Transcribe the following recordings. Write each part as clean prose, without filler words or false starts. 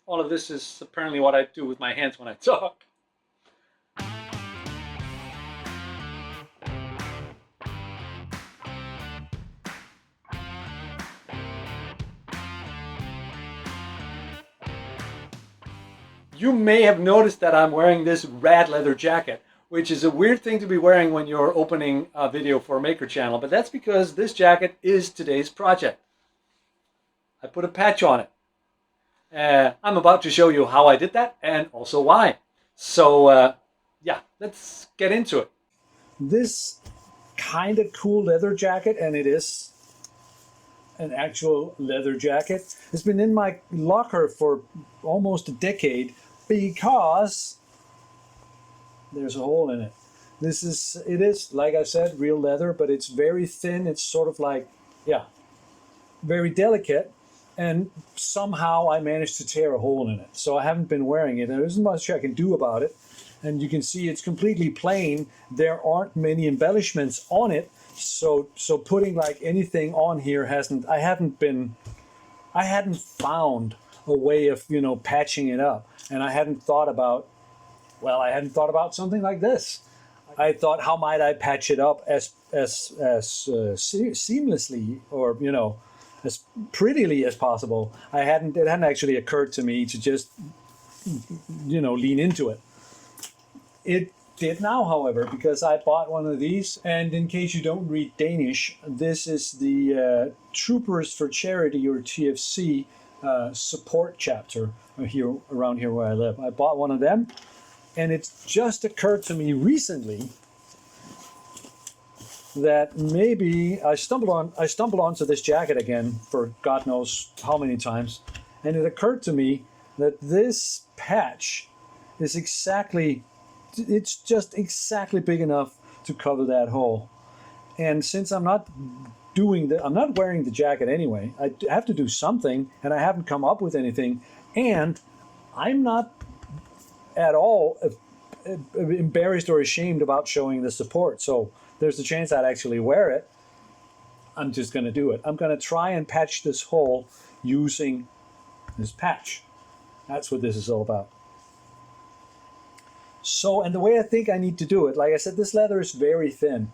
all of this is apparently what I do with my hands when I talk. You may have noticed that I'm wearing this rad leather jacket, which is a weird thing to be wearing when you're opening a video for a Maker channel, but that's because this jacket is today's project. I put a patch on it. I'm about to show you how I did that and also why. So yeah, let's get into it. This kind of cool leather jacket, and it is an actual leather jacket, has been in my locker for almost a decade because there's a hole in it. It is, like I said, real leather, but it's very thin. It's sort of like, yeah, very delicate. And somehow I managed to tear a hole in it. So I haven't been wearing it. And there isn't much I can do about it. And you can see it's completely plain. There aren't many embellishments on it. So putting like anything on here I hadn't found a way of, patching it up. And I hadn't thought about something like this. I thought, how might I patch it up as seamlessly or, as prettily as possible. It hadn't actually occurred to me to just, lean into it. It did now, however, because I bought one of these. And in case you don't read Danish, this is the Troopers for Charity, or TFC, support chapter around here where I live. I bought one of them, and it just occurred to me recently that maybe I stumbled onto this jacket again for God knows how many times, and it occurred to me that this patch is just exactly big enough to cover that hole. And since I'm not wearing the jacket anyway, I have to do something, and I haven't come up with anything, and I'm not at all embarrassed or ashamed about showing the support. So there's a chance I'd actually wear it. I'm just going to do it. I'm going to try and patch this hole using this patch. That's what this is all about. So, and the way I think I need to do it, like I said, this leather is very thin.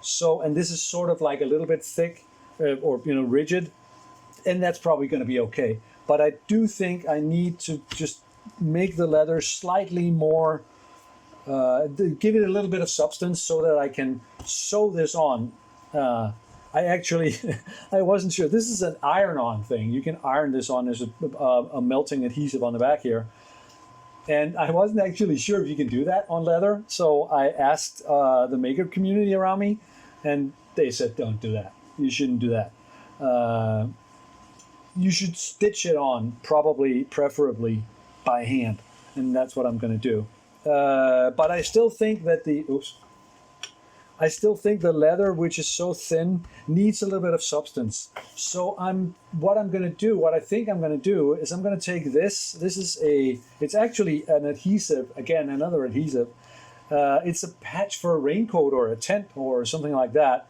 So, and this is sort of like a little bit thick or, rigid, and that's probably going to be okay. But I do think I need to just make the leather slightly more, give it a little bit of substance so that I can sew this on. I actually, I wasn't sure. This is an iron-on thing. You can iron this on. There's a melting adhesive on the back here. And I wasn't actually sure if you can do that on leather. So I asked the maker community around me, and they said, don't do that. You shouldn't do that. You should stitch it on, preferably by hand. And that's what I'm going to do. But I still think that the leather, which is so thin, needs a little bit of substance. So what I think I'm going to do is I'm going to take this. It's actually an adhesive, again, another adhesive. It's a patch for a raincoat or a tent or something like that.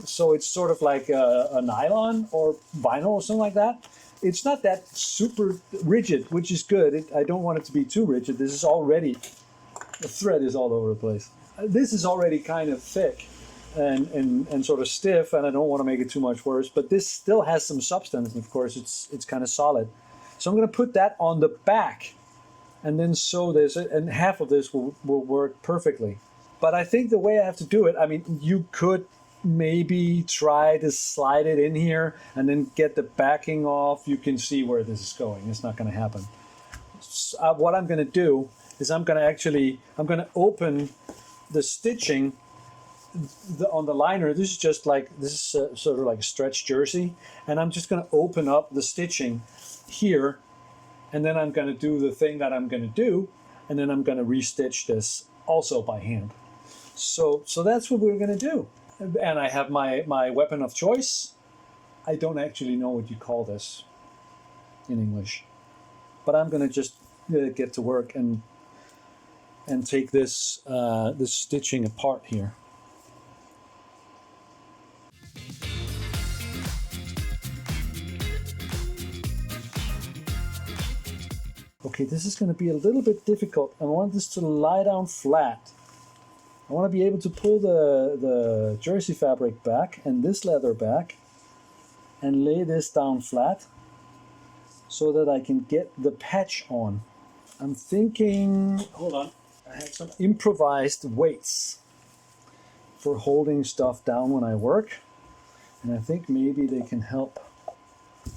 So it's sort of like a nylon or vinyl or something like that. It's not that super rigid, which is good. I don't want it to be too rigid. The thread is all over the place. This is already kind of thick and sort of stiff, and I don't want to make it too much worse, but this still has some substance, and of course it's kind of solid. So I'm going to put that on the back and then sew this, and half of this will work perfectly. But I think the way I have to do it, I mean, you could maybe try to slide it in here and then get the backing off. You can see where this is going. It's not going to happen. So, what I'm going to do is I'm going to open the stitching on the liner. This is sort of like a stretch jersey, and I'm just going to open up the stitching here, and then I'm going to do the thing that I'm going to do, and then I'm going to restitch this also by hand. So that's what we're going to do. And I have my weapon of choice. I don't actually know what you call this in English, but I'm going to just get to work and take this stitching apart here. Okay, this is going to be a little bit difficult. I want this to lie down flat. I want to be able to pull the jersey fabric back and this leather back and lay this down flat so that I can get the patch on. I'm thinking, hold on, I have some improvised weights for holding stuff down when I work. And I think maybe they can help.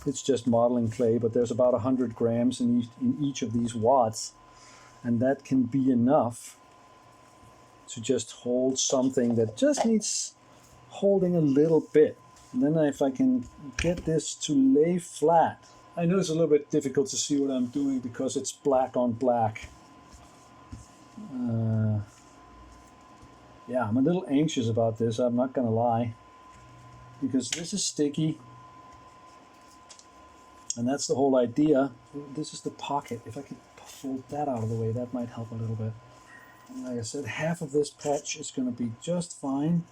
It's just modeling clay, but there's about 100 grams in each of these wads. And that can be enough to just hold something that just needs holding a little bit. And then if I can get this to lay flat. I know it's a little bit difficult to see what I'm doing because it's black on black. Yeah, I'm a little anxious about this, I'm not gonna lie. Because this is sticky. And that's the whole idea. This is the pocket. If I could fold that out of the way, that might help a little bit. And like I said, half of this patch is going to be just fine.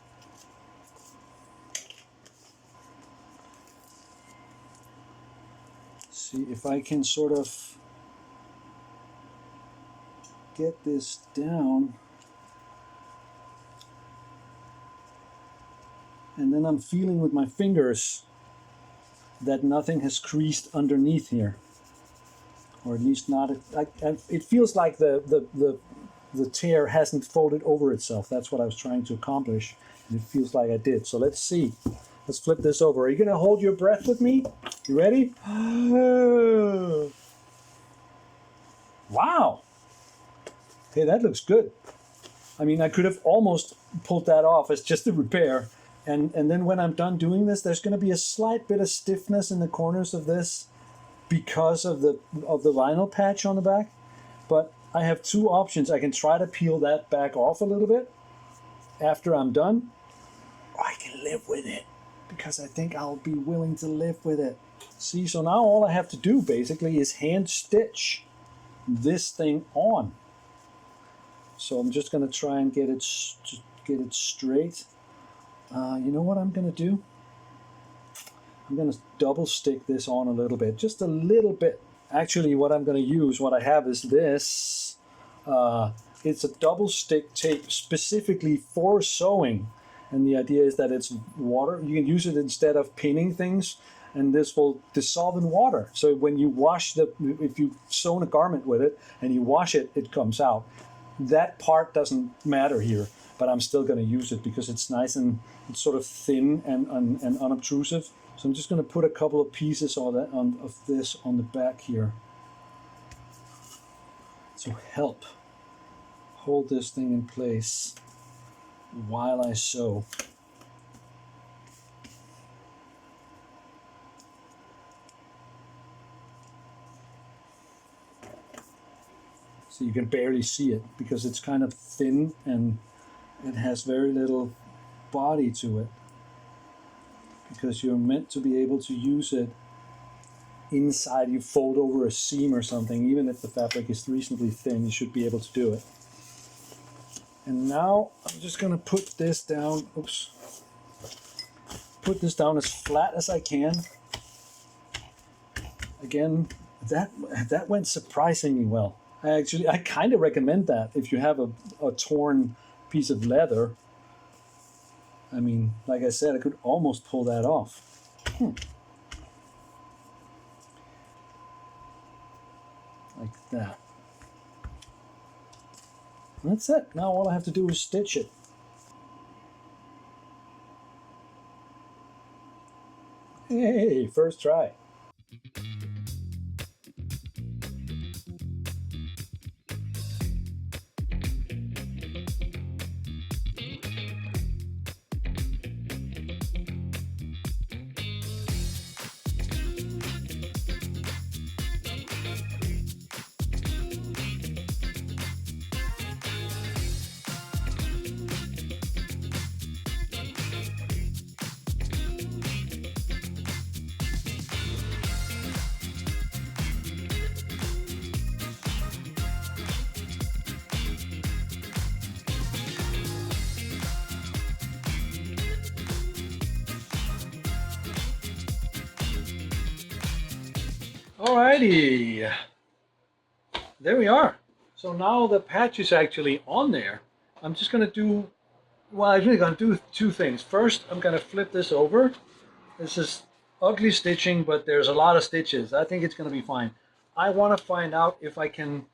See if I can sort of get this down. And then I'm feeling with my fingers that nothing has creased underneath here, or at least not. It feels like the tear hasn't folded over itself. That's what I was trying to accomplish, and it feels like I did. So let's see. Let's flip this over. Are you going to hold your breath with me? You ready? Wow. Hey, that looks good. I mean, I could have almost pulled that off as just a repair. And then when I'm done doing this, there's going to be a slight bit of stiffness in the corners of this because of the vinyl patch on the back. But I have two options. I can try to peel that back off a little bit after I'm done, or I can live with it because I think I'll be willing to live with it. See, so now all I have to do basically is hand stitch this thing on. So I'm just going to try and get it straight. You know what I'm going to do? I'm going to double stick this on a little bit, just a little bit. Actually, what I'm going to use, what I have is this. It's a double stick tape specifically for sewing. And the idea is that it's water. You can use it instead of pinning things, and this will dissolve in water. So when you wash if you sew a garment with it and you wash it, it comes out. That part doesn't matter here, but I'm still going to use it because it's nice and it's sort of thin and unobtrusive. So I'm just going to put a couple of pieces of this on the back here to help hold this thing in place while I sew. So you can barely see it because it's kind of thin and it has very little body to it, because you're meant to be able to use it inside. You fold over a seam or something, even if the fabric is reasonably thin, you should be able to do it. And now I'm just going to put this down. Oops. Put this down as flat as I can. Again, that went surprisingly well. I kind of recommend that if you have a torn piece of leather. I mean, like I said, I could almost pull that off. Like that. And that's it. Now all I have to do is stitch it. Hey, first try. Alrighty. there we are. So now the patch is actually on there. I'm just going to do, well, I'm really going to do two things. First, I'm going to flip this over. This is ugly stitching, but there's a lot of stitches. I think it's going to be fine. I want to find out if I can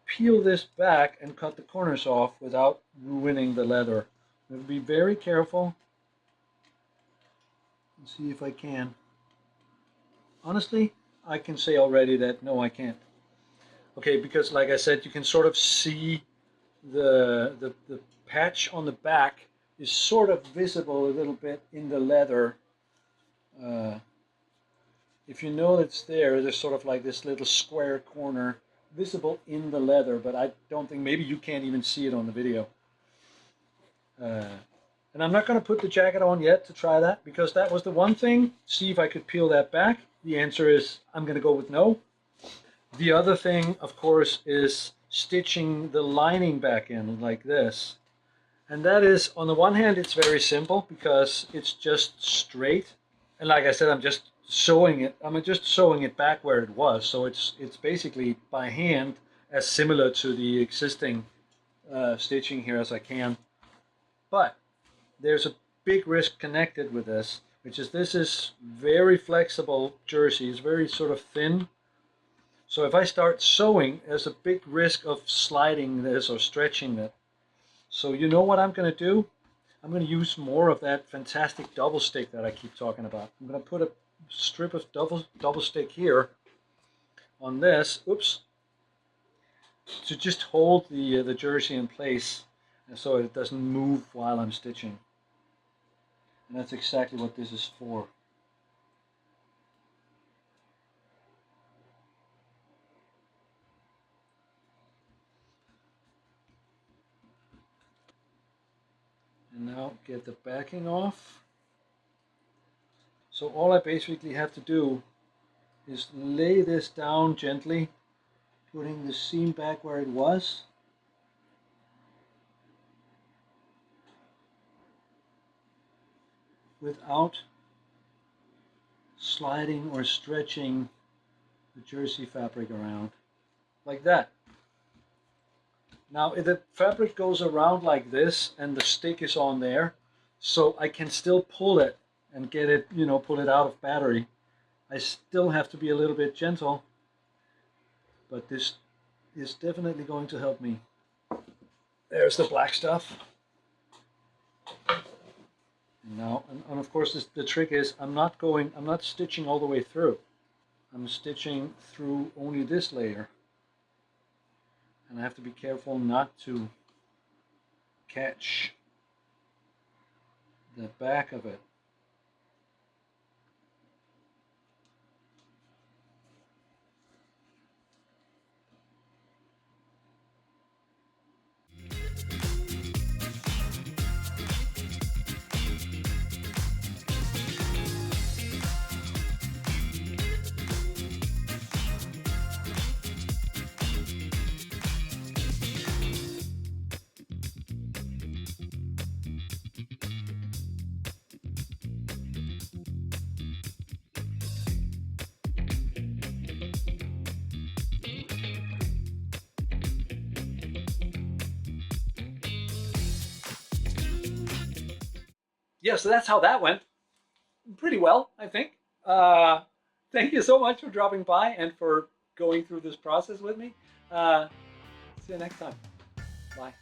peel this back and cut the corners off without ruining the leather. I'm going to be very careful and see if I can. Honestly, I can say already that no, I can't. Okay, because like I said, you can sort of see the patch on the back is sort of visible a little bit in the leather. If you know it's there, there's sort of like this little square corner visible in the leather, but I don't think, maybe you can't even see it on the video. And I'm not going to put the jacket on yet to try that, because that was the one thing. See if I could peel that back. The answer is I'm going to go with no. The other thing, of course, is stitching the lining back in like this. And that is, on the one hand, it's very simple because it's just straight. And like I said, I'm just sewing it back where it was. So it's basically by hand as similar to the existing stitching here as I can. But there's a big risk connected with this, which is this is very flexible jersey. It's very sort of thin. So if I start sewing, there's a big risk of sliding this or stretching it. So you know what I'm going to do? I'm going to use more of that fantastic double stick that I keep talking about. I'm going to put a strip of double stick here on this, oops, to just hold the jersey in place so it doesn't move while I'm stitching. And that's exactly what this is for. And now get the backing off. So all I basically have to do is lay this down gently, putting the seam back where it was. Without sliding or stretching the jersey fabric around, like that. Now if the fabric goes around like this and the stick is on there, so I can still pull it and get it, pull it out of battery. I still have to be a little bit gentle, but this is definitely going to help me. There's the black stuff. And now, and of course the trick is I'm not stitching all the way through. I'm stitching through only this layer. And I have to be careful not to catch the back of it. Yeah, so that's how that went. Pretty well, I think. Thank you so much for dropping by and for going through this process with me. See you next time. Bye.